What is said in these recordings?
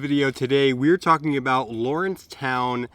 video today. We're talking about Lawrencetown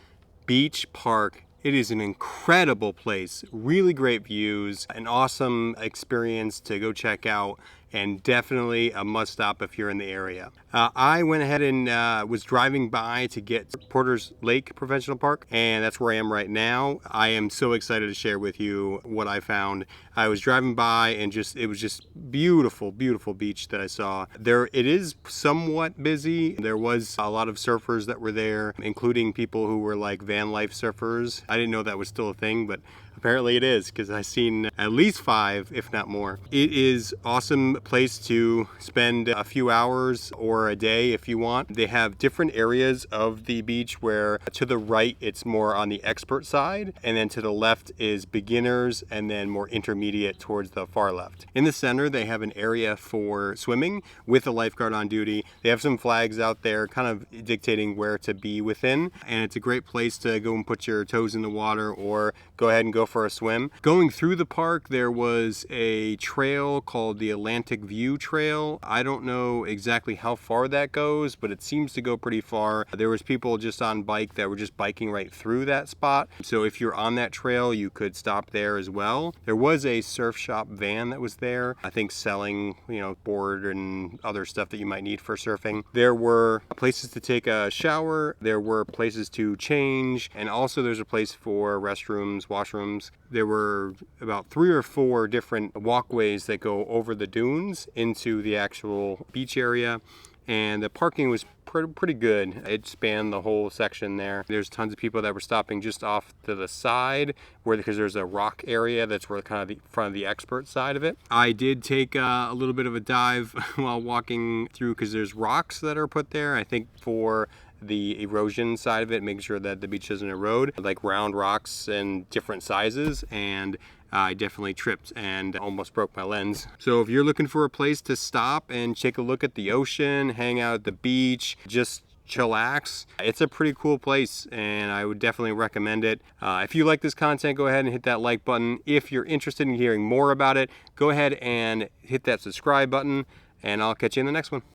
Beach Park. It is an incredible place, really great views, an awesome experience to go check out, and definitely a must stop if you're in the area. I went ahead and was driving by to get Porter's Lake Professional Park, and that's where I am right now. I am so excited to share with you what I found. I was driving by and it was just beautiful, beautiful beach that I saw. It is somewhat busy. There was a lot of surfers that were there, including people who were like van life surfers. I didn't know that was still a thing, but apparently it is, because I've seen at least 5, if not more. It is awesome place to spend a few hours or a day if you want. They have different areas of the beach where to the right it's more on the expert side, and then to the left is beginners, and then more intermediate towards the far left. In the center they have an area for swimming with a lifeguard on duty. They have some flags out there kind of dictating where to be within, and it's a great place to go and put your toes in the water or go ahead and go for a swim. Going through the park, there was a trail called the Atlantic View Trail. I don't know exactly how far that goes, but it seems to go pretty far. There was people just on bike that were just biking right through that spot. So if you're on that trail, you could stop there as well. There was a surf shop van that was there, I think selling, board and other stuff that you might need for surfing. There were places to take a shower. There were places to change. And also there's a place for restrooms, washrooms. There were about 3 or 4 different walkways that go over the dunes into the actual beach area, and the parking was pretty good. It spanned the whole section there. There's tons of people that were stopping just off to the side because there's a rock area that's where kind of the front of the expert side of it. I did take a little bit of a dive while walking through because there's rocks that are put there, I think for the erosion side of it, making sure that the beach doesn't erode, like round rocks and different sizes, and I definitely tripped and almost broke my lens. So if you're looking for a place to stop and take a look at the ocean, hang out at the beach, just chillax, it's a pretty cool place and I would definitely recommend it. If you like this content, go ahead and hit that like button. If you're interested in hearing more about it, go ahead and hit that subscribe button, and I'll catch you in the next one.